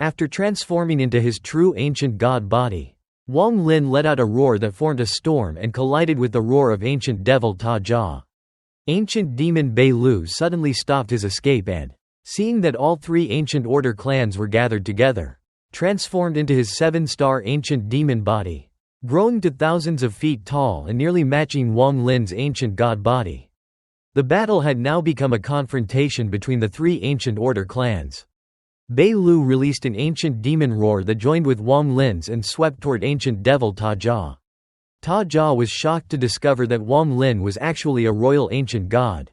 After transforming into his true ancient god body, Wong Lin let out a roar that formed a storm and collided with the roar of ancient devil Taja. Ancient demon Bei Lu suddenly stopped his escape and, seeing that all three ancient order clans were gathered together, transformed into his 7-star ancient demon body, growing to thousands of feet tall and nearly matching Wong Lin's ancient god body. The battle had now become a confrontation between the three ancient order clans. Bei Lu released an ancient demon roar that joined with Wong Lin's and swept toward ancient devil Taja. Taja was shocked to discover that Wong Lin was actually a royal ancient god,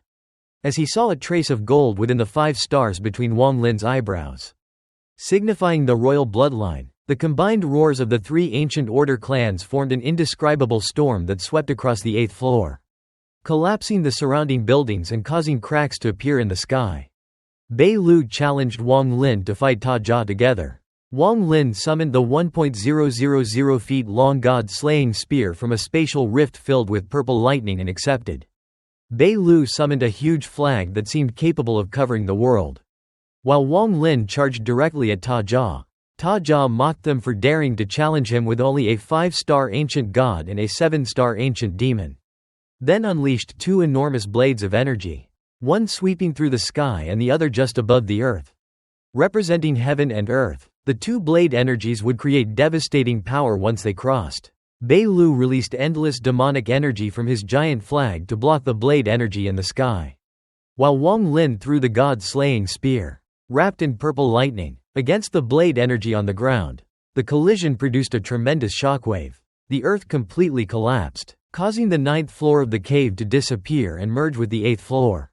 as he saw a trace of gold within the 5 stars between Wong Lin's eyebrows, signifying the royal bloodline. The combined roars of the three ancient order clans formed an indescribable storm that swept across the 8th floor, collapsing the surrounding buildings and causing cracks to appear in the sky. Bei Lu challenged Wong Lin to fight Taja together. Wong Lin summoned the 1.000 feet long god-slaying spear from a spatial rift filled with purple lightning and accepted. Bei Lu summoned a huge flag that seemed capable of covering the world, while Wong Lin charged directly at Taja. Taja mocked them for daring to challenge him with only a 5-star ancient god and a 7-star ancient demon, then unleashed 2 enormous blades of energy, one sweeping through the sky and the other just above the earth. Representing heaven and earth, the 2 blade energies would create devastating power once they crossed. Bei Lu released endless demonic energy from his giant flag to block the blade energy in the sky, while Wong Lin threw the god-slaying spear, wrapped in purple lightning, against the blade energy on the ground. The collision produced a tremendous shockwave. The earth completely collapsed, causing the 9th floor of the cave to disappear and merge with the 8th floor.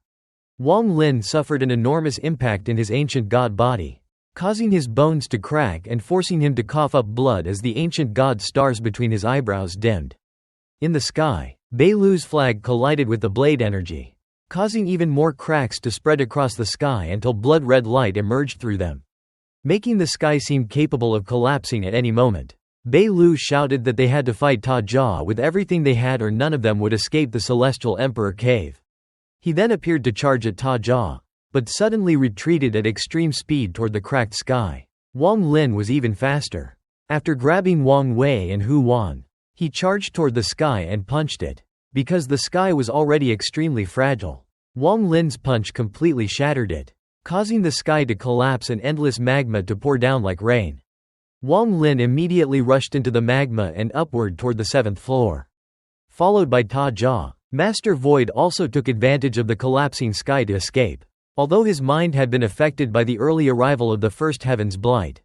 Wong Lin suffered an enormous impact in his ancient god body, causing his bones to crack and forcing him to cough up blood as the ancient god stars between his eyebrows dimmed. In the sky, Bei Lu's flag collided with the blade energy, causing even more cracks to spread across the sky until blood-red light emerged through them, making the sky seem capable of collapsing at any moment. Bei Lu shouted that they had to fight Taja with everything they had or none of them would escape the Celestial Emperor cave. He then appeared to charge at Taja, but suddenly retreated at extreme speed toward the cracked sky. Wong Lin was even faster. After grabbing Wang Wei and Hu Wan, he charged toward the sky and punched it. Because the sky was already extremely fragile, Wong Lin's punch completely shattered it, causing the sky to collapse and endless magma to pour down like rain. Wong Lin immediately rushed into the magma and upward toward the 7th floor, followed by Taja. Master Void also took advantage of the collapsing sky to escape. Although his mind had been affected by the early arrival of the first Heaven's Blight,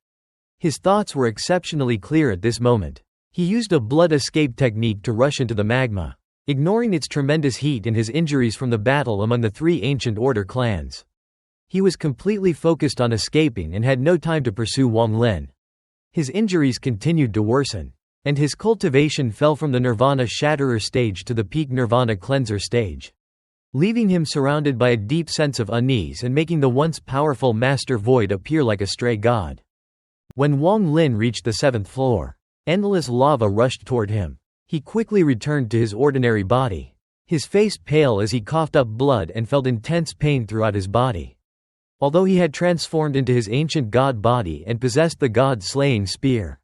his thoughts were exceptionally clear at this moment. He used a blood escape technique to rush into the magma, ignoring its tremendous heat and his injuries from the battle among the 3 ancient order clans. He was completely focused on escaping and had no time to pursue Wong Lin. His injuries continued to worsen, and his cultivation fell from the Nirvana Shatterer stage to the peak Nirvana Cleanser stage, leaving him surrounded by a deep sense of unease and making the once powerful Master Void appear like a stray god. When Wong Lin reached the 7th floor, endless lava rushed toward him. He quickly returned to his ordinary body, his face pale as he coughed up blood and felt intense pain throughout his body. Although he had transformed into his ancient god body and possessed the god-slaying spear,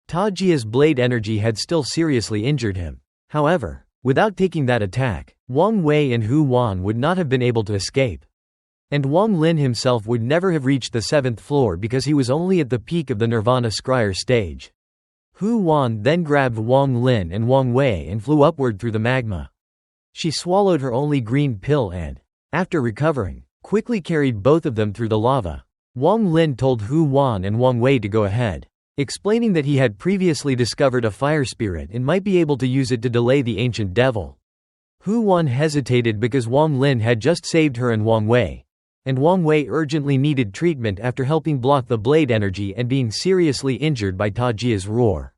Tajia's blade energy had still seriously injured him. However, without taking that attack, Wang Wei and Hu Wan would not have been able to escape. And Wong Lin himself would never have reached the 7th floor because he was only at the peak of the Nirvana Scryer stage. Hu Wan then grabbed Wong Lin and Wang Wei and flew upward through the magma. She swallowed her only green pill and, after recovering, quickly carried both of them through the lava. Wong Lin told Hu Wan and Wang Wei to go ahead, explaining that he had previously discovered a fire spirit and might be able to use it to delay the ancient devil. Hu Wan hesitated because Wong Lin had just saved her and Wang Wei, and Wang Wei urgently needed treatment after helping block the blade energy and being seriously injured by Tajia's roar.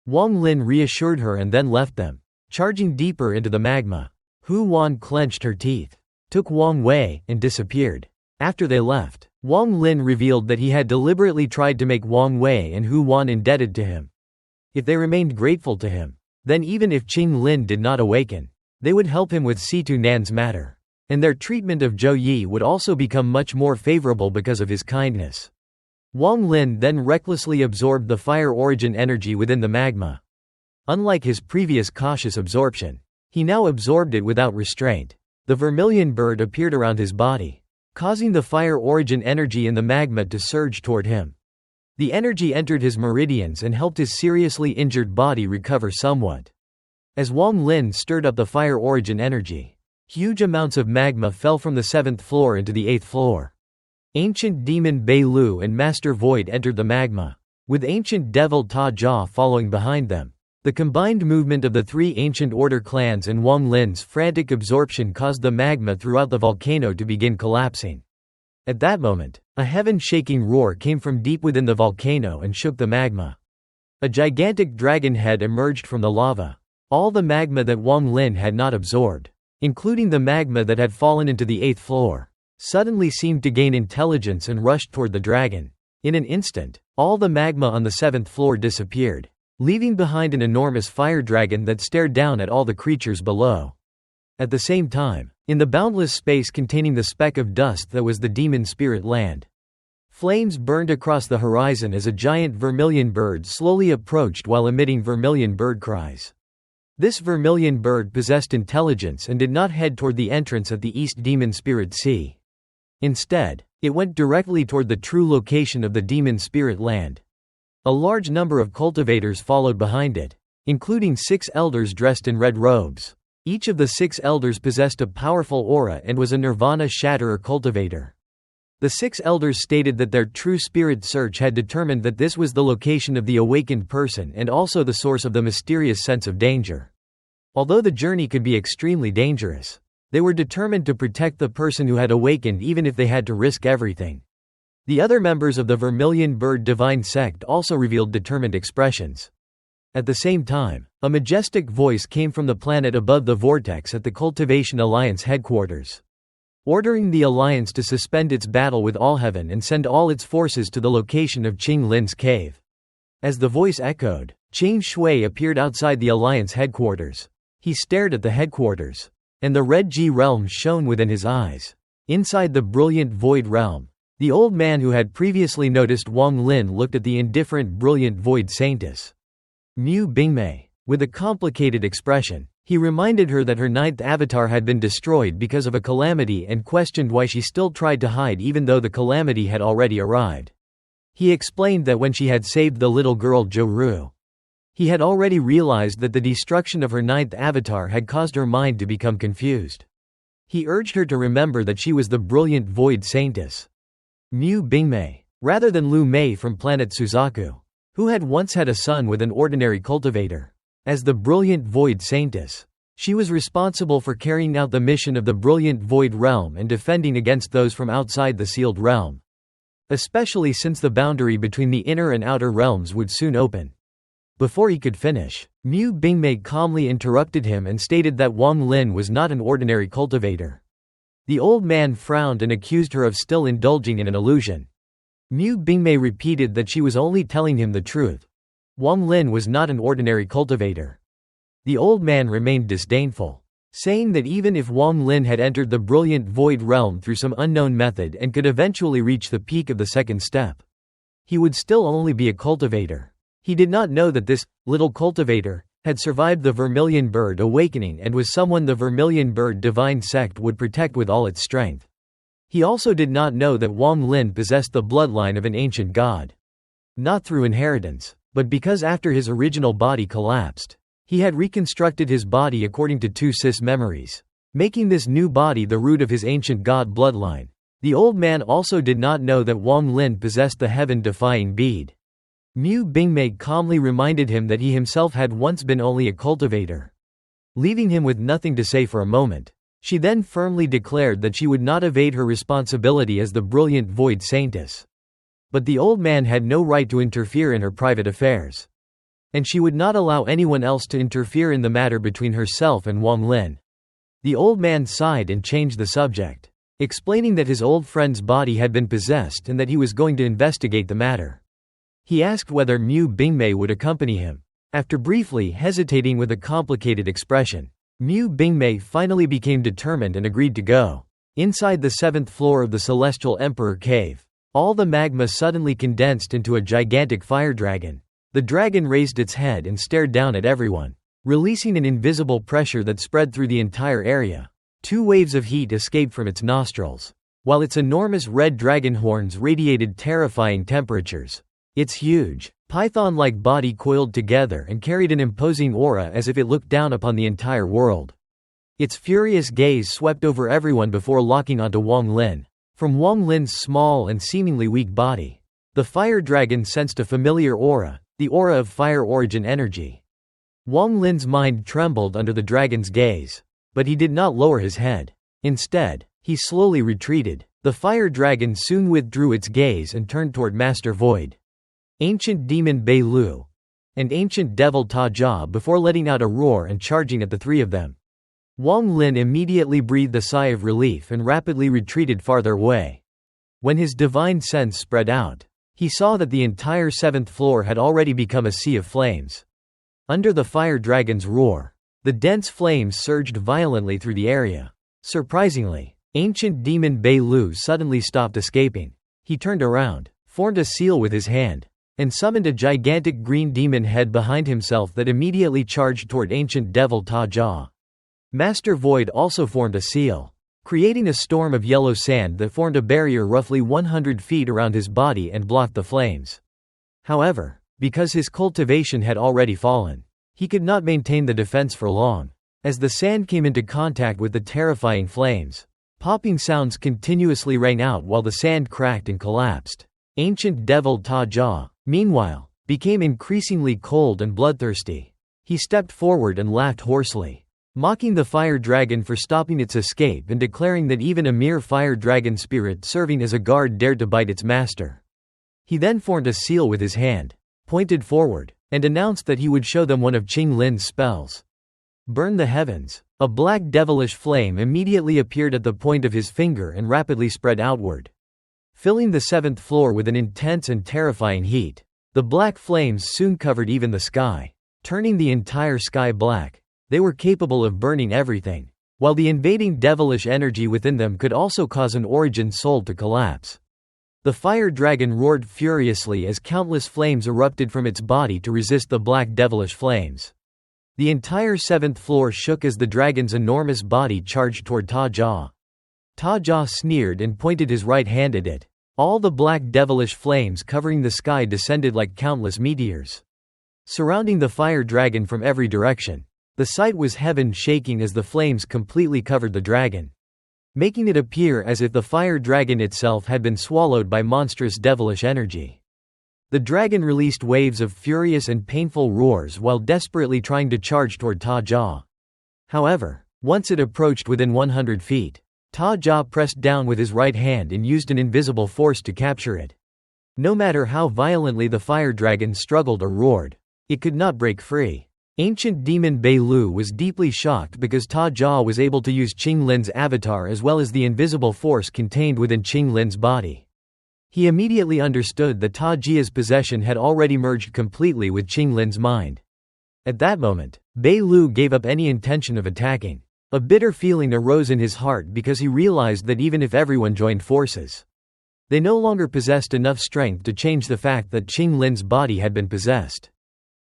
Wong Lin reassured her and then left them, charging deeper into the magma. Hu Wan clenched her teeth, took Wang Wei, and disappeared. After they left, Wong Lin revealed that he had deliberately tried to make Wang Wei and Hu Wan indebted to him. If they remained grateful to him, then even if Qing Lin did not awaken, they would help him with Situ Nan's matter, and their treatment of Zhou Yi would also become much more favorable because of his kindness. Wong Lin then recklessly absorbed the fire origin energy within the magma. Unlike his previous cautious absorption, he now absorbed it without restraint. The vermilion bird appeared around his body, causing the fire origin energy in the magma to surge toward him. The energy entered his meridians and helped his seriously injured body recover somewhat. As Wong Lin stirred up the fire origin energy, huge amounts of magma fell from the 7th floor into the 8th floor. Ancient Demon Bei Lu and Master Void entered the magma, with Ancient Devil Taja following behind them. The combined movement of the 3 Ancient Order clans and Wong Lin's frantic absorption caused the magma throughout the volcano to begin collapsing. At that moment, a heaven-shaking roar came from deep within the volcano and shook the magma. A gigantic dragon head emerged from the lava. All the magma that Wong Lin had not absorbed, including the magma that had fallen into the 8th floor, suddenly seemed to gain intelligence and rushed toward the dragon. In an instant, all the magma on the 7th floor disappeared, leaving behind an enormous fire dragon that stared down at all the creatures below. At the same time, in the boundless space containing the speck of dust that was the demon spirit land, flames burned across the horizon as a giant vermilion bird slowly approached while emitting vermilion bird cries. This vermilion bird possessed intelligence and did not head toward the entrance at the East Demon Spirit Sea. Instead, it went directly toward the true location of the demon spirit land. A large number of cultivators followed behind it, including 6 elders dressed in red robes. Each of the 6 elders possessed a powerful aura and was a Nirvana Shatterer cultivator. The 6 elders stated that their true spirit search had determined that this was the location of the awakened person and also the source of the mysterious sense of danger. Although the journey could be extremely dangerous, they were determined to protect the person who had awakened even if they had to risk everything. The other members of the Vermilion Bird Divine Sect also revealed determined expressions. At the same time, a majestic voice came from the planet above the vortex at the Cultivation Alliance headquarters, ordering the Alliance to suspend its battle with All Heaven and send all its forces to the location of Qing Lin's cave. As the voice echoed, Qing Shui appeared outside the Alliance headquarters. He stared at the headquarters, and the red G realm shone within his eyes. Inside the brilliant void realm, the old man who had previously noticed Wong Lin looked at the indifferent brilliant void saintess, Mu Bingmei, with a complicated expression. He reminded her that her 9th avatar had been destroyed because of a calamity and questioned why she still tried to hide even though the calamity had already arrived. He explained that when she had saved the little girl Zhou, he had already realized that the destruction of her 9th avatar had caused her mind to become confused. He urged her to remember that she was the brilliant void saintess, Mu Bingmei, rather than Lu Mei from planet Suzaku, who had once had a son with an ordinary cultivator. As the brilliant void saintess, she was responsible for carrying out the mission of the brilliant void realm and defending against those from outside the sealed realm, especially since the boundary between the inner and outer realms would soon open. Before he could finish, Mu Bingmei calmly interrupted him and stated that Wong Lin was not an ordinary cultivator. The old man frowned and accused her of still indulging in an illusion. Mu Bingmei repeated that she was only telling him the truth. Wong Lin was not an ordinary cultivator. The old man remained disdainful, saying that even if Wong Lin had entered the brilliant void realm through some unknown method and could eventually reach the peak of the 2nd step, he would still only be a cultivator. He did not know that this little cultivator had survived the Vermilion Bird awakening and was someone the Vermilion Bird Divine Sect would protect with all its strength. He also did not know that Wong Lin possessed the bloodline of an ancient god. Not through inheritance, but because after his original body collapsed, he had reconstructed his body according to 2 Sis memories, making this new body the root of his ancient god bloodline. The old man also did not know that Wong Lin possessed the heaven-defying bead. Mu Bingmei calmly reminded him that he himself had once been only a cultivator. Leaving him with nothing to say for a moment, she then firmly declared that she would not evade her responsibility as the brilliant void saintess. But the old man had no right to interfere in her private affairs, and she would not allow anyone else to interfere in the matter between herself and Wong Lin. The old man sighed and changed the subject, explaining that his old friend's body had been possessed and that he was going to investigate the matter. He asked whether Mu Bingmei would accompany him. After briefly hesitating with a complicated expression, Mu Bingmei finally became determined and agreed to go. Inside the 7th floor of the Celestial Emperor Cave, All the magma suddenly condensed into a gigantic fire dragon. The dragon raised its head and stared down at everyone, releasing an invisible pressure that spread through the entire area. 2 waves of heat escaped from its nostrils, while its enormous red dragon horns radiated terrifying temperatures. Its huge, python-like body coiled together and carried an imposing aura as if it looked down upon the entire world. Its furious gaze swept over everyone before locking onto Wong Lin. From Wong Lin's small and seemingly weak body, the fire dragon sensed a familiar aura, the aura of fire origin energy. Wong Lin's mind trembled under the dragon's gaze, but he did not lower his head. Instead, he slowly retreated. The fire dragon soon withdrew its gaze and turned toward Master Void, Ancient Demon Bei Lu, and Ancient Devil Taja before letting out a roar and charging at the 3 of them. Wong Lin immediately breathed a sigh of relief and rapidly retreated farther away. When his divine sense spread out, he saw that the entire 7th floor had already become a sea of flames. Under the fire dragon's roar, the dense flames surged violently through the area. Surprisingly, Ancient Demon Bei Lu suddenly stopped escaping. He turned around, formed a seal with his hand, and summoned a gigantic green demon head behind himself that immediately charged toward Ancient Devil Taja. Master Void also formed a seal, creating a storm of yellow sand that formed a barrier roughly 100 feet around his body and blocked the flames. However, because his cultivation had already fallen, he could not maintain the defense for long. As the sand came into contact with the terrifying flames, popping sounds continuously rang out while the sand cracked and collapsed. Ancient Devil Taja, meanwhile, became increasingly cold and bloodthirsty. He stepped forward and laughed hoarsely, mocking the fire dragon for stopping its escape and declaring that even a mere fire dragon spirit serving as a guard dared to bite its master. He then formed a seal with his hand, pointed forward, and announced that he would show them one of Qing Lin's spells. Burn the heavens. A black devilish flame immediately appeared at the point of his finger and rapidly spread outward, filling the 7th floor with an intense and terrifying heat. The black flames soon covered even the sky, turning the entire sky black. They were capable of burning everything, while the invading devilish energy within them could also cause an origin soul to collapse. The fire dragon roared furiously as countless flames erupted from its body to resist the black devilish flames. The entire 7th floor shook as the dragon's enormous body charged toward Taja. Taja sneered and pointed his right hand at it. All the black devilish flames covering the sky descended like countless meteors, surrounding the fire dragon from every direction. The sight was heaven-shaking as the flames completely covered the dragon, making it appear as if the fire dragon itself had been swallowed by monstrous devilish energy. The dragon released waves of furious and painful roars while desperately trying to charge toward Taja. However, once it approached within 100 feet, Taja pressed down with his right hand and used an invisible force to capture it. No matter how violently the fire dragon struggled or roared, it could not break free. Ancient Demon Bei Lu was deeply shocked because Taja was able to use Qing Lin's avatar as well as the invisible force contained within Qing Lin's body. He immediately understood that Tajia's possession had already merged completely with Qing Lin's mind. At that moment, Bei Lu gave up any intention of attacking. A bitter feeling arose in his heart because he realized that even if everyone joined forces, they no longer possessed enough strength to change the fact that Qing Lin's body had been possessed.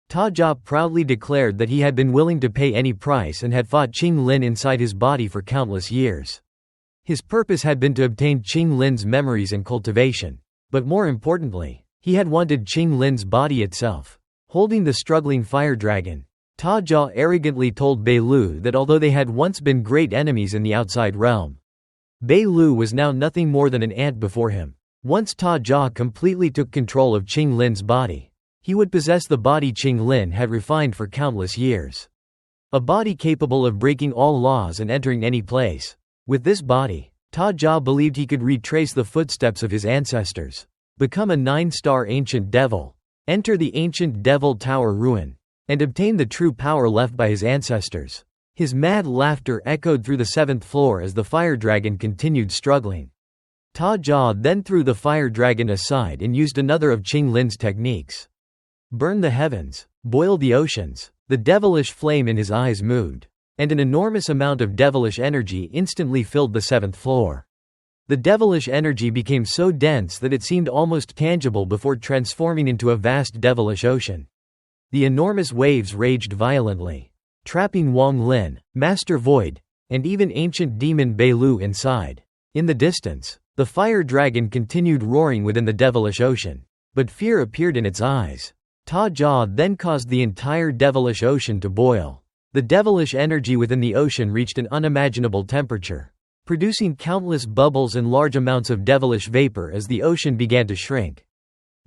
Taja proudly declared that he had been willing to pay any price and had fought Qing Lin inside his body for countless years. His purpose had been to obtain Qing Lin's memories and cultivation, but more importantly, he had wanted Qing Lin's body itself. Holding the struggling fire dragon, Taja arrogantly told Bei Lu that although they had once been great enemies in the outside realm, Bei Lu was now nothing more than an ant before him. Once Taja completely took control of Qing Lin's body, he would possess the body Qing Lin had refined for countless years. A body capable of breaking all laws and entering any place. With this body, Taja believed he could retrace the footsteps of his ancestors, become a 9-star ancient devil, enter the ancient devil tower ruin, and obtain the true power left by his ancestors. His mad laughter echoed through the 7th floor as the fire dragon continued struggling. Taja then threw the fire dragon aside and used another of Qing Lin's techniques. Burn the heavens, boil the oceans. The devilish flame in his eyes moved, and an enormous amount of devilish energy instantly filled the 7th floor. The devilish energy became so dense that it seemed almost tangible before transforming into a vast devilish ocean. The enormous waves raged violently, trapping Wong Lin, Master Void, and even ancient demon Bei Lu inside. In the distance, the fire dragon continued roaring within the devilish ocean, but fear appeared in its eyes. Taja then caused the entire devilish ocean to boil. The devilish energy within the ocean reached an unimaginable temperature, producing countless bubbles and large amounts of devilish vapor as the ocean began to shrink.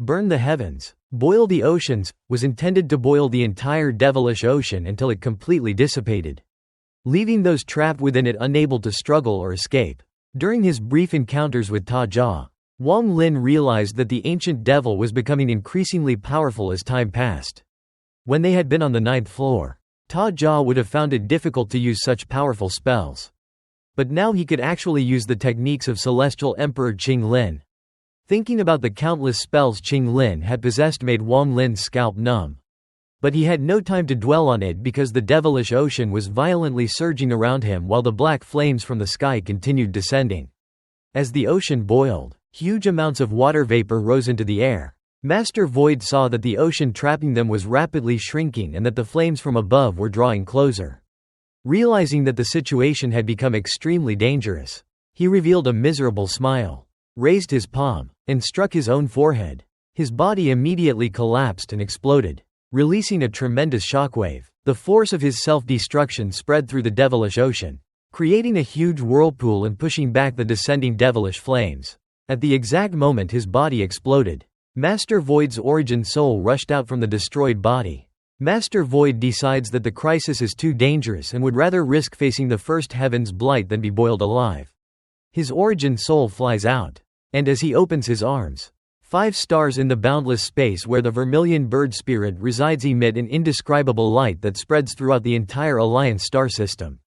Burn the heavens, boil the oceans, was intended to boil the entire devilish ocean until it completely dissipated, leaving those trapped within it unable to struggle or escape. During his brief encounters with Taja, Wang Lin realized that the ancient devil was becoming increasingly powerful as time passed. When they had been on the 9th floor, Taja would have found it difficult to use such powerful spells. But now he could actually use the techniques of Celestial Emperor Qing Lin. Thinking about the countless spells Qing Lin had possessed made Wang Lin's scalp numb. But he had no time to dwell on it because the devilish ocean was violently surging around him while the black flames from the sky continued descending. As the ocean boiled, huge amounts of water vapor rose into the air. Master Void saw that the ocean trapping them was rapidly shrinking and that the flames from above were drawing closer. Realizing that the situation had become extremely dangerous, he revealed a miserable smile, raised his palm, and struck his own forehead. His body immediately collapsed and exploded, releasing a tremendous shockwave. The force of his self-destruction spread through the devilish ocean, creating a huge whirlpool and pushing back the descending devilish flames. At the exact moment his body exploded, Master Void's origin soul rushed out from the destroyed body. Master Void decides that the crisis is too dangerous and would rather risk facing the first heaven's blight than be boiled alive. His origin soul flies out, and as he opens his arms, 5 stars in the boundless space where the vermilion bird spirit resides emit an indescribable light that spreads throughout the entire Alliance star system.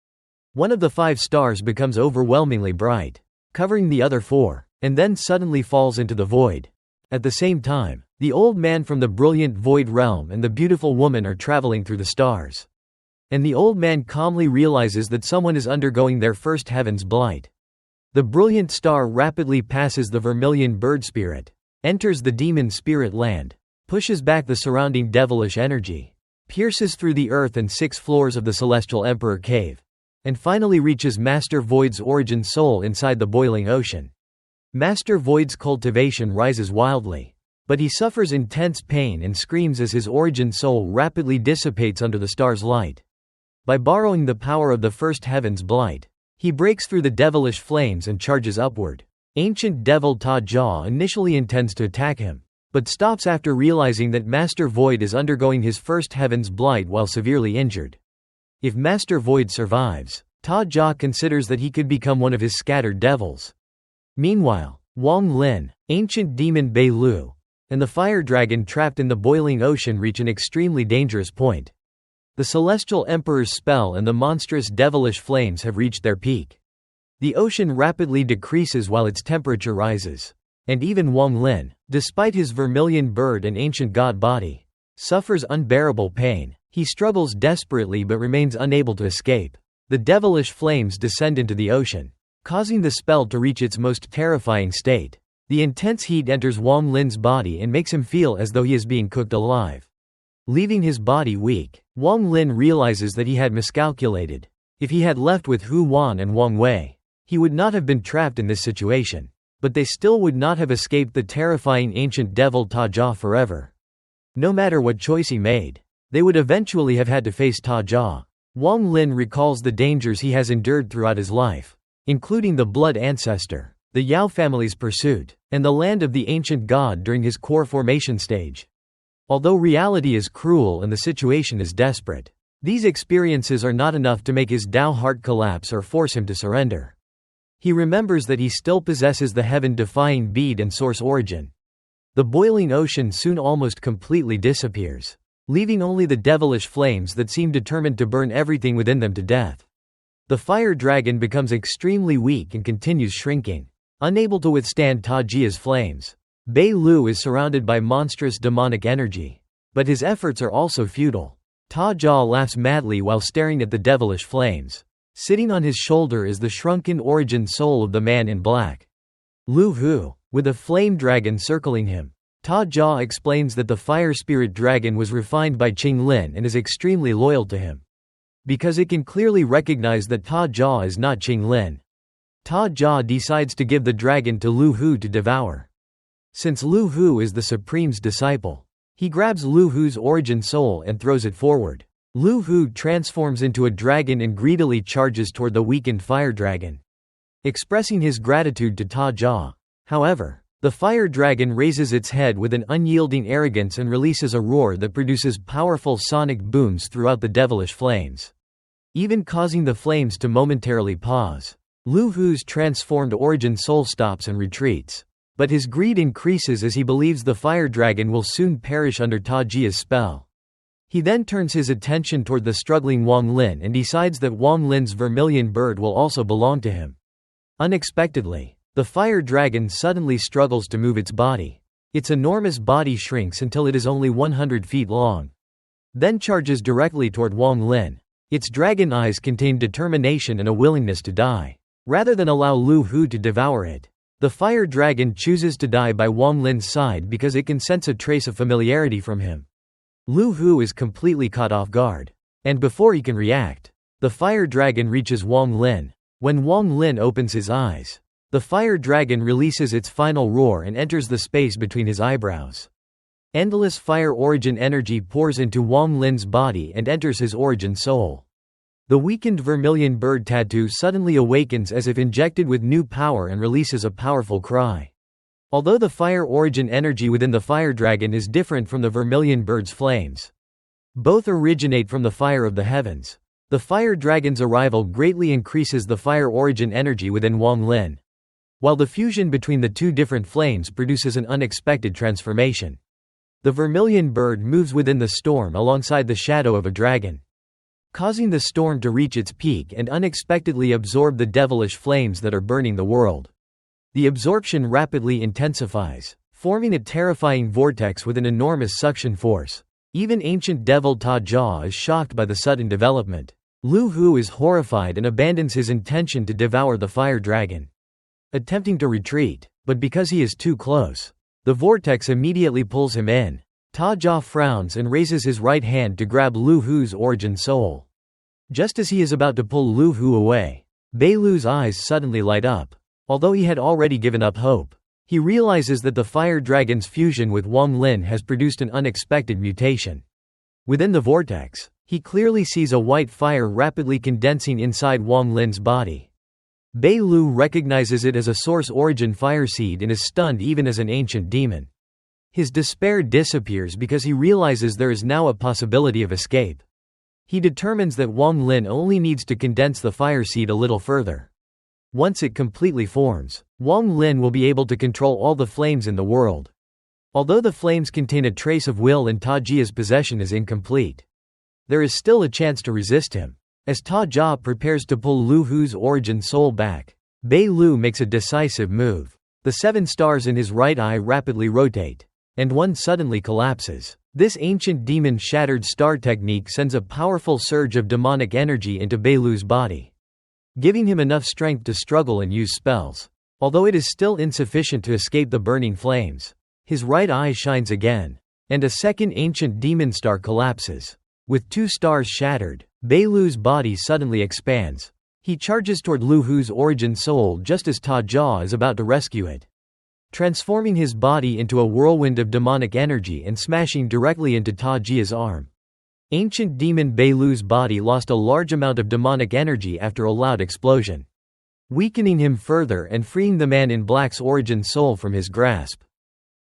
One of the 5 stars becomes overwhelmingly bright, covering the other 4, and then suddenly falls into the void. At the same time, the old man from the brilliant void realm and the beautiful woman are traveling through the stars. And the old man calmly realizes that someone is undergoing their first heaven's blight. The brilliant star rapidly passes the vermilion bird spirit, enters the demon spirit land, pushes back the surrounding devilish energy, pierces through the earth and 6 floors of the Celestial Emperor cave, and finally reaches Master Void's origin soul inside the boiling ocean. Master Void's cultivation rises wildly, but he suffers intense pain and screams as his origin soul rapidly dissipates under the star's light. By borrowing the power of the first heaven's blight, he breaks through the devilish flames and charges upward. Ancient devil Taja initially intends to attack him, but stops after realizing that Master Void is undergoing his first heaven's blight while severely injured. If Master Void survives, Taja considers that he could become one of his scattered devils. Meanwhile, Wong Lin, ancient demon Bei Lu, and the fire dragon trapped in the boiling ocean reach an extremely dangerous point. The Celestial Emperor's spell and the monstrous devilish flames have reached their peak. The ocean rapidly decreases while its temperature rises, and even Wong Lin, despite his vermilion bird and ancient god body, suffers unbearable pain. He struggles desperately but remains unable to escape. The devilish flames descend into the ocean, causing the spell to reach its most terrifying state. The intense heat enters Wong Lin's body and makes him feel as though he is being cooked alive. Leaving his body weak, Wong Lin realizes that he had miscalculated. If he had left with Hu Wan and Wang Wei, he would not have been trapped in this situation. But they still would not have escaped the terrifying ancient devil Taja forever. No matter what choice he made, they would eventually have had to face Taja. Wong Lin recalls the dangers he has endured throughout his life, including the blood ancestor, the Yao family's pursuit, and the land of the ancient god during his core formation stage. Although reality is cruel and the situation is desperate, these experiences are not enough to make his Dao heart collapse or force him to surrender. He remembers that he still possesses the heaven-defying bead and source origin. The boiling ocean soon almost completely disappears, leaving only the devilish flames that seem determined to burn everything within them to death. The fire dragon becomes extremely weak and continues shrinking, unable to withstand Tajia's flames. Bei Lu is surrounded by monstrous demonic energy, but his efforts are also futile. Taja laughs madly while staring at the devilish flames. Sitting on his shoulder is the shrunken origin soul of the man in black. Lu Hu, with a flame dragon circling him. Taja explains that the fire spirit dragon was refined by Wang Lin and is extremely loyal to him. Because it can clearly recognize that Taja is not Wang Lin. Taja decides to give the dragon to Lu Hu to devour. Since Lu Hu is the Supreme's disciple, he grabs Lu Hu's origin soul and throws it forward. Lu Hu transforms into a dragon and greedily charges toward the weakened fire dragon, expressing his gratitude to Taja. However, the fire dragon raises its head with an unyielding arrogance and releases a roar that produces powerful sonic booms throughout the devilish flames, even causing the flames to momentarily pause. Lu Hu's transformed origin soul stops and retreats, but his greed increases as he believes the fire dragon will soon perish under Tajia's spell. He then turns his attention toward the struggling Wong Lin and decides that Wong Lin's vermilion bird will also belong to him. Unexpectedly, the fire dragon suddenly struggles to move its body. Its enormous body shrinks until it is only 100 feet long, then charges directly toward Wong Lin. Its dragon eyes contain determination and a willingness to die. Rather than allow Lu Hu to devour it, the fire dragon chooses to die by Wong Lin's side because it can sense a trace of familiarity from him. Lu Hu is completely caught off guard, and before he can react, the fire dragon reaches Wong Lin. When Wong Lin opens his eyes, the fire dragon releases its final roar and enters the space between his eyebrows. Endless fire origin energy pours into Wong Lin's body and enters his origin soul. The weakened vermilion bird tattoo suddenly awakens as if injected with new power and releases a powerful cry. Although the fire origin energy within the fire dragon is different from the vermilion bird's flames, both originate from the fire of the heavens. The fire dragon's arrival greatly increases the fire origin energy within Wong Lin, while the fusion between the two different flames produces an unexpected transformation. The vermilion bird moves within the storm alongside the shadow of a dragon, causing the storm to reach its peak and unexpectedly absorb the devilish flames that are burning the world. The absorption rapidly intensifies, forming a terrifying vortex with an enormous suction force. Even ancient devil Taja is shocked by the sudden development. Lu Hu is horrified and abandons his intention to devour the fire dragon, attempting to retreat, but because he is too close, the vortex immediately pulls him in. Taja frowns and raises his right hand to grab Lu Hu's origin soul. Just as he is about to pull Lu Hu away, Beilu's eyes suddenly light up. Although he had already given up hope, he realizes that the fire dragon's fusion with Wong Lin has produced an unexpected mutation. Within the vortex, he clearly sees a white fire rapidly condensing inside Wong Lin's body. Beilu recognizes it as a source origin fire seed and is stunned even as an ancient demon. His despair disappears because he realizes there is now a possibility of escape. He determines that Wong Lin only needs to condense the fire seed a little further. Once it completely forms, Wong Lin will be able to control all the flames in the world. Although the flames contain a trace of will and Tajia's possession is incomplete, there is still a chance to resist him. As Taja prepares to pull Lu Hu's origin soul back, Beilu makes a decisive move. The 7 stars in his right eye rapidly rotate, and one suddenly collapses. This ancient demon shattered star technique sends a powerful surge of demonic energy into Beilu's body, giving him enough strength to struggle and use spells. Although it is still insufficient to escape the burning flames, his right eye shines again, and a second ancient demon star collapses. With 2 stars shattered, Beilu's body suddenly expands. He charges toward Lu Hu's origin soul just as Taja is about to rescue it, transforming his body into a whirlwind of demonic energy and smashing directly into Tajia's arm. Ancient demon Beilu's body lost a large amount of demonic energy after a loud explosion, weakening him further and freeing the man in black's origin soul from his grasp.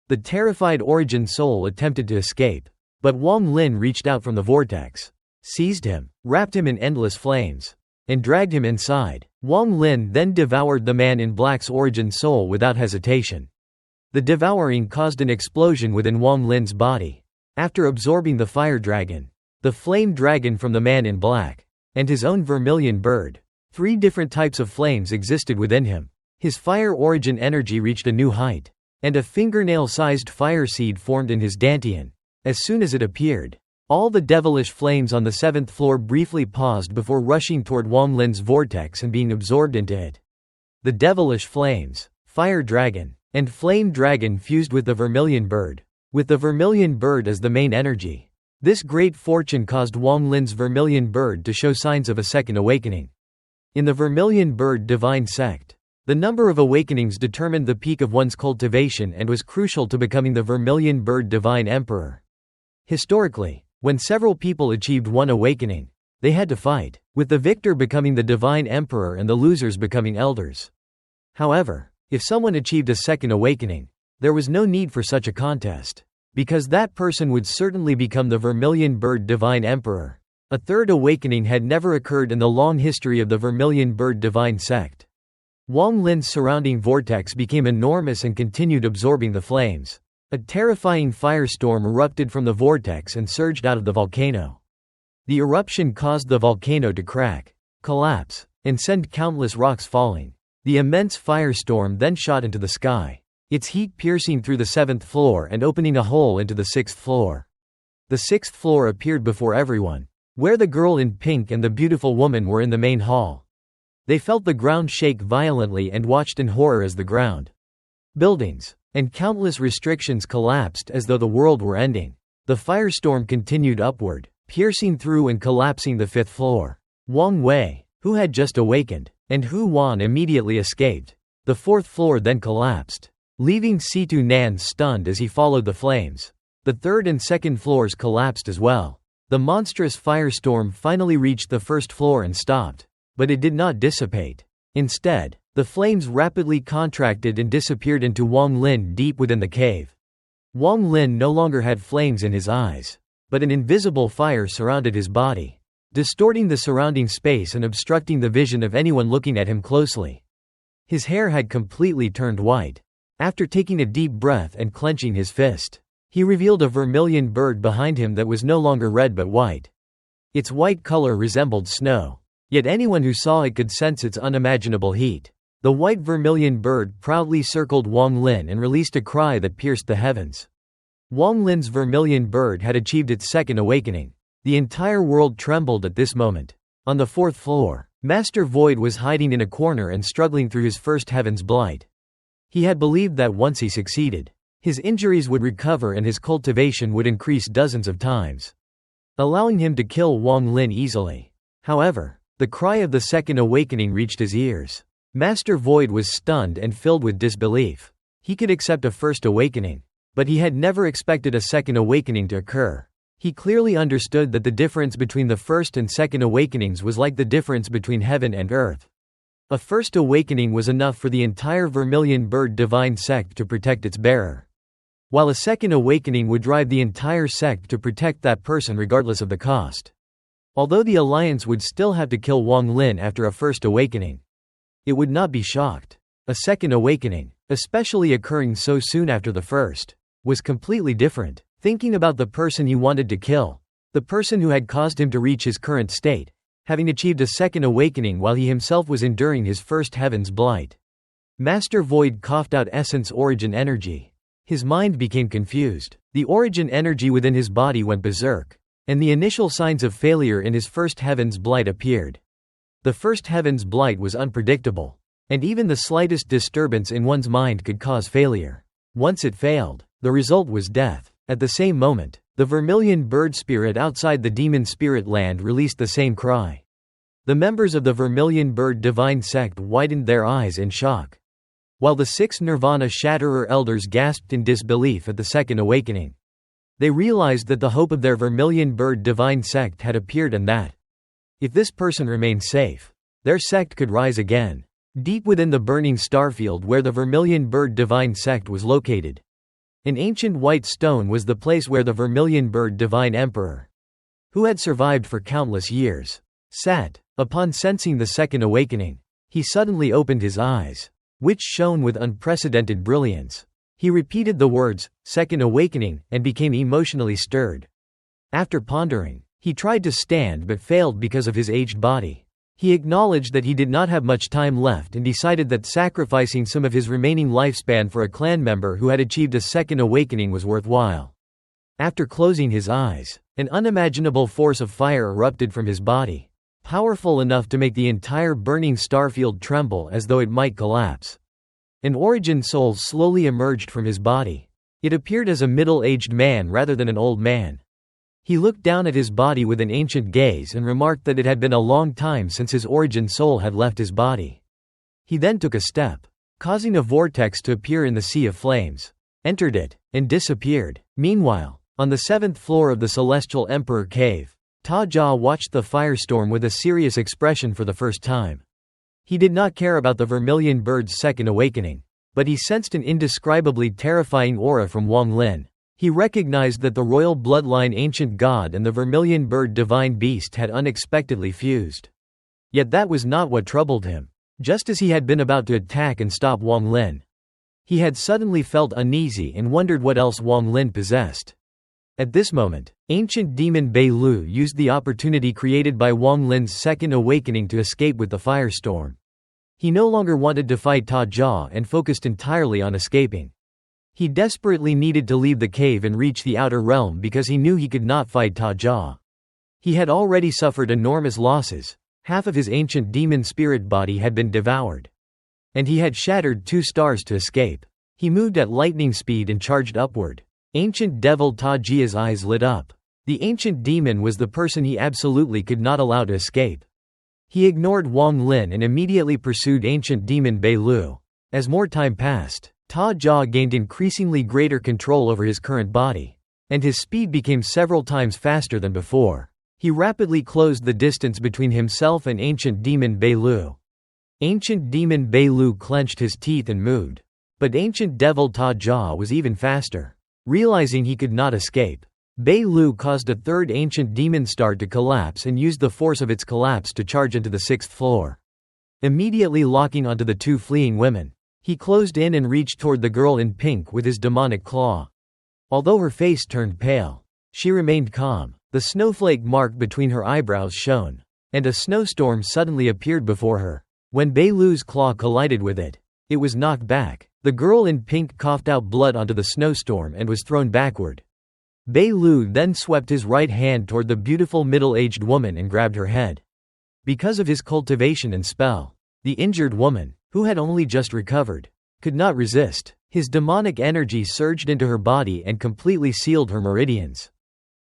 The terrified origin soul attempted to escape, but Wong Lin reached out from the vortex, seized him, wrapped him in endless flames, and dragged him inside. Wong Lin then devoured the man in black's origin soul without hesitation. The devouring caused an explosion within Wong Lin's body. After absorbing the fire dragon, the flame dragon from the man in black, and his own vermilion bird, 3 different types of flames existed within him. His fire origin energy reached a new height, and a fingernail-sized fire seed formed in his dantian. As soon as it appeared, all the devilish flames on the 7th floor briefly paused before rushing toward Wong Lin's vortex and being absorbed into it. The devilish flames, fire dragon, and flame dragon fused with the vermilion bird, with the vermilion bird as the main energy. This great fortune caused Wong Lin's vermilion bird to show signs of a second awakening. In the vermilion bird divine sect, the number of awakenings determined the peak of one's cultivation and was crucial to becoming the vermilion bird divine emperor. Historically, when several people achieved one awakening, they had to fight, with the victor becoming the divine emperor and the losers becoming elders. However, if someone achieved a second awakening, there was no need for such a contest, because that person would certainly become the vermilion bird divine emperor. A third awakening had never occurred in the long history of the vermilion bird divine sect. Wong Lin's surrounding vortex became enormous and continued absorbing the flames. A terrifying firestorm erupted from the vortex and surged out of the volcano. The eruption caused the volcano to crack, collapse, and send countless rocks falling. The immense firestorm then shot into the sky, its heat piercing through the 7th floor and opening a hole into the 6th floor. The 6th floor appeared before everyone, where the girl in pink and the beautiful woman were in the main hall. They felt the ground shake violently and watched in horror as the ground, buildings, and countless restrictions collapsed as though the world were ending. The firestorm continued upward, piercing through and collapsing the 5th floor. Wang Wei, who had just awakened, and Hu Wan immediately escaped. The 4th floor then collapsed, leaving Situ Nan stunned as he followed the flames. The 3rd and 2nd floors collapsed as well. The monstrous firestorm finally reached the 1st floor and stopped, but it did not dissipate. Instead, the flames rapidly contracted and disappeared into Wong Lin deep within the cave. Wong Lin no longer had flames in his eyes, but an invisible fire surrounded his body, distorting the surrounding space and obstructing the vision of anyone looking at him closely. His hair had completely turned white. After taking a deep breath and clenching his fist, he revealed a vermilion bird behind him that was no longer red but white. Its white color resembled snow, yet anyone who saw it could sense its unimaginable heat. The white vermilion bird proudly circled Wong Lin and released a cry that pierced the heavens. Wong Lin's vermilion bird had achieved its second awakening. The entire world trembled at this moment. On the 4th floor, Master Void was hiding in a corner and struggling through his first heaven's blight. He had believed that once he succeeded, his injuries would recover and his cultivation would increase dozens of times, allowing him to kill Wong Lin easily. However, the cry of the second awakening reached his ears. Master Void was stunned and filled with disbelief. He could accept a first awakening, but he had never expected a second awakening to occur. He clearly understood that the difference between the first and second awakenings was like the difference between heaven and earth. A first awakening was enough for the entire Vermilion Bird Divine Sect to protect its bearer, while a second awakening would drive the entire sect to protect that person regardless of the cost. Although the Alliance would still have to kill Wong Lin after a first awakening, it would not be shocked. A second awakening, especially occurring so soon after the first, was completely different. Thinking about the person he wanted to kill, the person who had caused him to reach his current state, having achieved a second awakening while he himself was enduring his first heaven's blight. Master Void coughed out essence origin energy. His mind became confused. The origin energy within his body went berserk, and the initial signs of failure in his first heaven's blight appeared. The first heaven's blight was unpredictable, and even the slightest disturbance in one's mind could cause failure. Once it failed, the result was death. At the same moment, the Vermilion Bird Spirit outside the Demon Spirit Land released the same cry. The members of the Vermilion Bird Divine Sect widened their eyes in shock, while the 6 Nirvana Shatterer Elders gasped in disbelief at the second awakening. They realized that the hope of their Vermilion Bird Divine Sect had appeared and that, if this person remained safe, their sect could rise again. Deep within the burning starfield where the Vermilion Bird Divine Sect was located, an ancient white stone was the place where the Vermilion Bird Divine Emperor, who had survived for countless years, sat. Upon sensing the second awakening, he suddenly opened his eyes, which shone with unprecedented brilliance. He repeated the words, "Second awakening," and became emotionally stirred. After pondering, he tried to stand but failed because of his aged body. He acknowledged that he did not have much time left and decided that sacrificing some of his remaining lifespan for a clan member who had achieved a second awakening was worthwhile. After closing his eyes, an unimaginable force of fire erupted from his body, powerful enough to make the entire burning starfield tremble as though it might collapse. An origin soul slowly emerged from his body. It appeared as a middle-aged man rather than an old man. He looked down at his body with an ancient gaze and remarked that it had been a long time since his origin soul had left his body. He then took a step, causing a vortex to appear in the sea of flames, entered it, and disappeared. Meanwhile, on the 7th floor of the Celestial Emperor Cave, Taja watched the firestorm with a serious expression for the first time. He did not care about the vermilion bird's second awakening, but he sensed an indescribably terrifying aura from Wong Lin. He recognized that the royal bloodline ancient god and the vermilion bird divine beast had unexpectedly fused. Yet that was not what troubled him. Just as he had been about to attack and stop Wong Lin, he had suddenly felt uneasy and wondered what else Wong Lin possessed. At this moment, ancient demon Bei Lu used the opportunity created by Wong Lin's second awakening to escape with the firestorm. He no longer wanted to fight Taja and focused entirely on escaping. He desperately needed to leave the cave and reach the outer realm because he knew he could not fight Taja. He had already suffered enormous losses. Half of his ancient demon spirit body had been devoured, and he had shattered 2 stars to escape. He moved at lightning speed and charged upward. Ancient devil Tajia's eyes lit up. The ancient demon was the person he absolutely could not allow to escape. He ignored Wong Lin and immediately pursued ancient demon Bei Lu. As more time passed, Taja gained increasingly greater control over his current body, and his speed became several times faster than before. He rapidly closed the distance between himself and ancient demon Bei Lu. Ancient demon Bei Lu clenched his teeth and moved. But ancient devil Taja was even faster. Realizing he could not escape, Bei Lu caused a third ancient demon star to collapse and used the force of its collapse to charge into the 6th floor. Immediately locking onto the 2 fleeing women, he closed in and reached toward the girl in pink with his demonic claw. Although her face turned pale, she remained calm. The snowflake mark between her eyebrows shone, and a snowstorm suddenly appeared before her. When Bei Lu's claw collided with it, it was knocked back. The girl in pink coughed out blood onto the snowstorm and was thrown backward. Bei Lu then swept his right hand toward the beautiful middle-aged woman and grabbed her head. Because of his cultivation and spell, the injured woman, who had only just recovered, could not resist. His demonic energy surged into her body and completely sealed her meridians.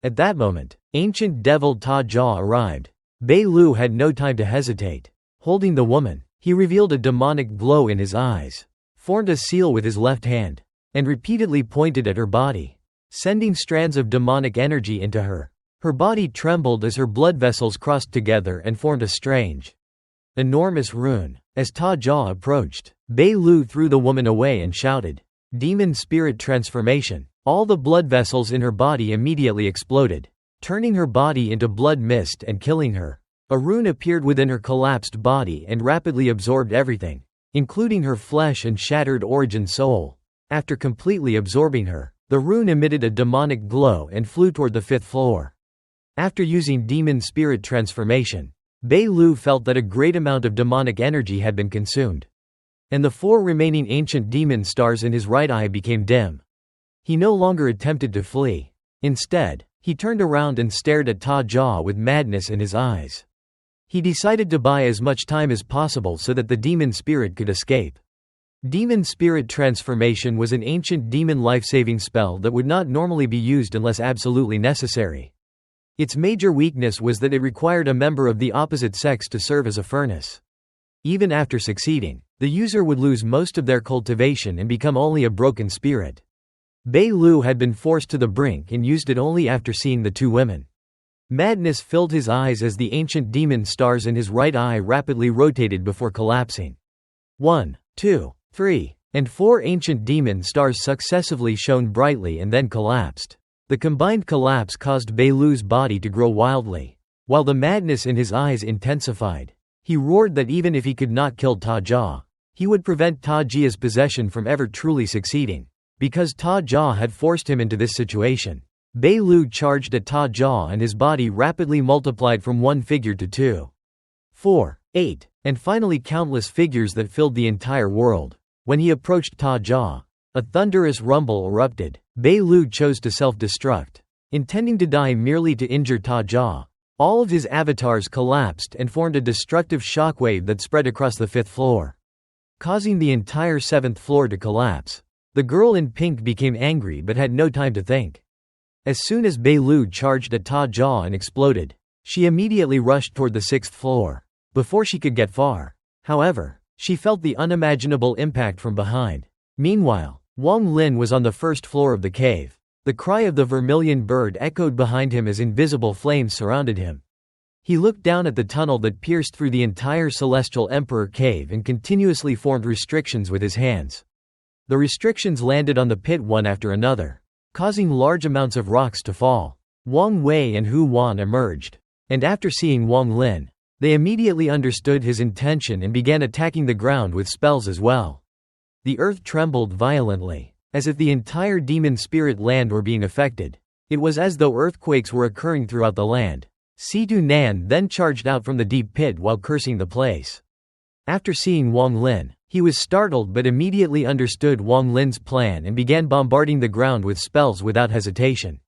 At that moment, ancient devil Taja arrived. Bei Lu had no time to hesitate. Holding the woman, he revealed a demonic glow in his eyes, formed a seal with his left hand, and repeatedly pointed at her body, sending strands of demonic energy into her. Her body trembled as her blood vessels crossed together and formed a strange, enormous rune. As Taja approached, Bei Lu threw the woman away and shouted, "Demon spirit transformation." All the blood vessels in her body immediately exploded, turning her body into blood mist and killing her. A rune appeared within her collapsed body and rapidly absorbed everything, including her flesh and shattered origin soul. After completely absorbing her, the rune emitted a demonic glow and flew toward the 5th floor. After using demon spirit transformation, Bei Lu felt that a great amount of demonic energy had been consumed, and the 4 remaining ancient demon stars in his right eye became dim. He no longer attempted to flee. Instead, he turned around and stared at Taja with madness in his eyes. He decided to buy as much time as possible so that the demon spirit could escape. Demon spirit transformation was an ancient demon life-saving spell that would not normally be used unless absolutely necessary. Its major weakness was that it required a member of the opposite sex to serve as a furnace. Even after succeeding, the user would lose most of their cultivation and become only a broken spirit. Bei Lu had been forced to the brink and used it only after seeing the 2 women. Madness filled his eyes as the ancient demon stars in his right eye rapidly rotated before collapsing. 1, 2, 3, and 4 ancient demon stars successively shone brightly and then collapsed. The combined collapse caused Bei Lu's body to grow wildly, while the madness in his eyes intensified. He roared that even if he could not kill Taja, he would prevent Tajia's possession from ever truly succeeding. Because Taja had forced him into this situation, Bei Lu charged at Taja and his body rapidly multiplied from 1 figure to 2, 4, 8, and finally countless figures that filled the entire world. When he approached Taja, a thunderous rumble erupted. Bei Lu chose to self-destruct, intending to die merely to injure Taja. All of his avatars collapsed and formed a destructive shockwave that spread across the 5th floor. causing the entire 7th floor to collapse. The girl in pink became angry but had no time to think. As soon as Bei Lu charged at Taja and exploded, she immediately rushed toward the 6th floor. Before she could get far, however, she felt the unimaginable impact from behind. Meanwhile, Wong Lin was on the 1st floor of the cave. The cry of the vermilion bird echoed behind him as invisible flames surrounded him. He looked down at the tunnel that pierced through the entire Celestial Emperor cave and continuously formed restrictions with his hands. The restrictions landed on the pit one after another, causing large amounts of rocks to fall. Wang Wei and Hu Wan emerged, and after seeing Wong Lin, they immediately understood his intention and began attacking the ground with spells as well. The earth trembled violently, as if the entire demon spirit land were being affected. It was as though earthquakes were occurring throughout the land. Situ Nan then charged out from the deep pit while cursing the place. After seeing Wong Lin, he was startled but immediately understood Wong Lin's plan and began bombarding the ground with spells without hesitation.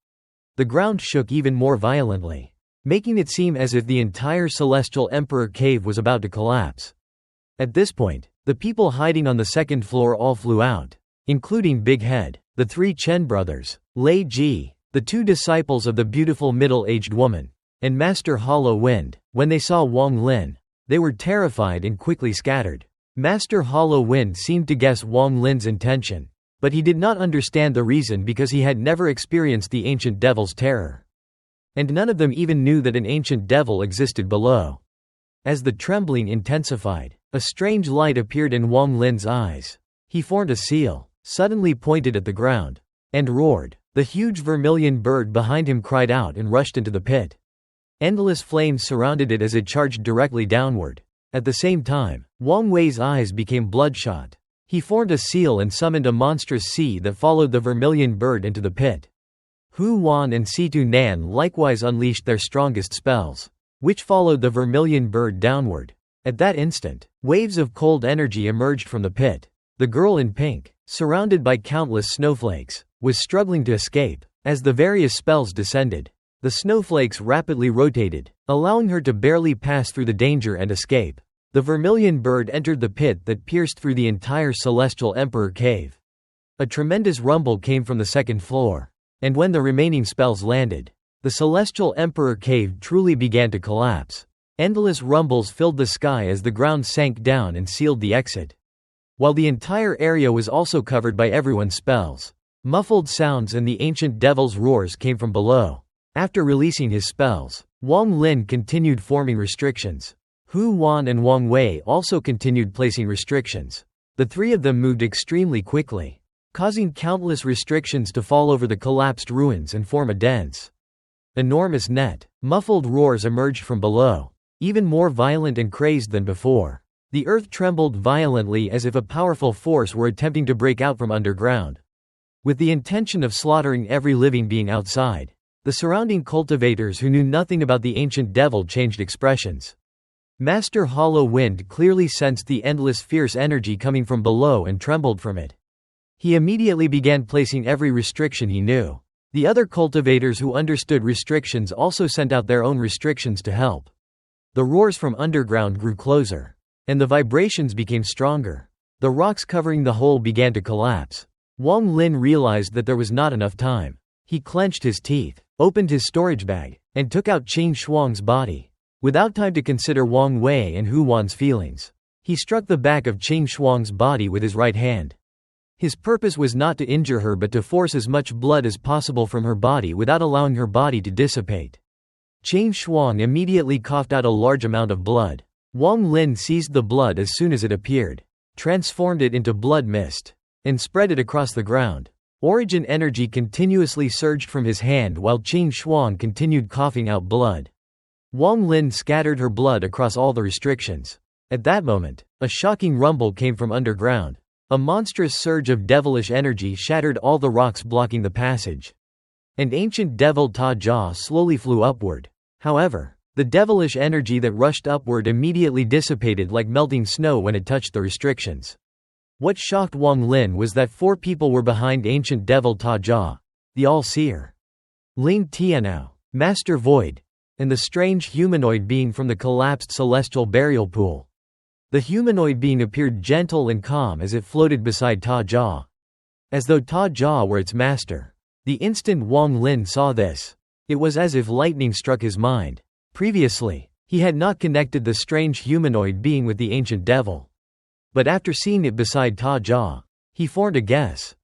The ground shook even more violently, making it seem as if the entire Celestial Emperor cave was about to collapse. At this point, the people hiding on the 2nd floor all flew out, including Big Head, the 3 Chen brothers, Lei Ji, the 2 disciples of the beautiful middle-aged woman, and Master Hollow Wind. When they saw Wong Lin, they were terrified and quickly scattered. Master Hollow Wind seemed to guess Wong Lin's intention, but he did not understand the reason because he had never experienced the ancient devil's terror. And none of them even knew that an ancient devil existed below. As the trembling intensified, a strange light appeared in Wong Lin's eyes. He formed a seal, suddenly pointed at the ground, and roared. The huge vermilion bird behind him cried out and rushed into the pit. Endless flames surrounded it as it charged directly downward. At the same time, Wang Wei's eyes became bloodshot. He formed a seal and summoned a monstrous sea that followed the vermilion bird into the pit. Hu Wan and Situ Nan likewise unleashed their strongest spells, which followed the vermilion bird downward. At that instant, waves of cold energy emerged from the pit. The girl in pink, surrounded by countless snowflakes, was struggling to escape. As the various spells descended, the snowflakes rapidly rotated, allowing her to barely pass through the danger and escape. The vermilion bird entered the pit that pierced through the entire Celestial Emperor cave. A tremendous rumble came from the 2nd floor, and when the remaining spells landed, the Celestial Emperor cave truly began to collapse. Endless rumbles filled the sky as the ground sank down and sealed the exit. While the entire area was also covered by everyone's spells, muffled sounds and the ancient devil's roars came from below. After releasing his spells, Wong Lin continued forming restrictions. Hu Wan and Wang Wei also continued placing restrictions. The 3 of them moved extremely quickly, causing countless restrictions to fall over the collapsed ruins and form a dense, enormous net. Muffled roars emerged from below, even more violent and crazed than before. The earth trembled violently as if a powerful force were attempting to break out from underground. With the intention of slaughtering every living being outside, the surrounding cultivators who knew nothing about the ancient devil changed expressions. Master Hollow Wind clearly sensed the endless fierce energy coming from below and trembled from it. He immediately began placing every restriction he knew. The other cultivators who understood restrictions also sent out their own restrictions to help. The roars from underground grew closer, and the vibrations became stronger. The rocks covering the hole began to collapse. Wong Lin realized that there was not enough time. He clenched his teeth, opened his storage bag, and took out Qing Shuang's body. Without time to consider Wang Wei and Hu Wan's feelings, he struck the back of Qing Shuang's body with his right hand. His purpose was not to injure her but to force as much blood as possible from her body without allowing her body to dissipate. Qing Shuang immediately coughed out a large amount of blood. Wong Lin seized the blood as soon as it appeared, transformed it into blood mist, and spread it across the ground. Origin energy continuously surged from his hand while Qing Shuang continued coughing out blood. Wong Lin scattered her blood across all the restrictions. At that moment, a shocking rumble came from underground. A monstrous surge of devilish energy shattered all the rocks blocking the passage. And ancient devil Taja slowly flew upward. However, the devilish energy that rushed upward immediately dissipated like melting snow when it touched the restrictions. What shocked Wong Lin was that 4 people were behind ancient devil Taja: the All-Seer, Ling Tianao, Master Void, and the strange humanoid being from the collapsed celestial burial pool. The humanoid being appeared gentle and calm as it floated beside Taja, as though Taja were its master. The instant Wong Lin saw this, it was as if lightning struck his mind. Previously, he had not connected the strange humanoid being with the ancient devil. But after seeing it beside Taja, he formed a guess.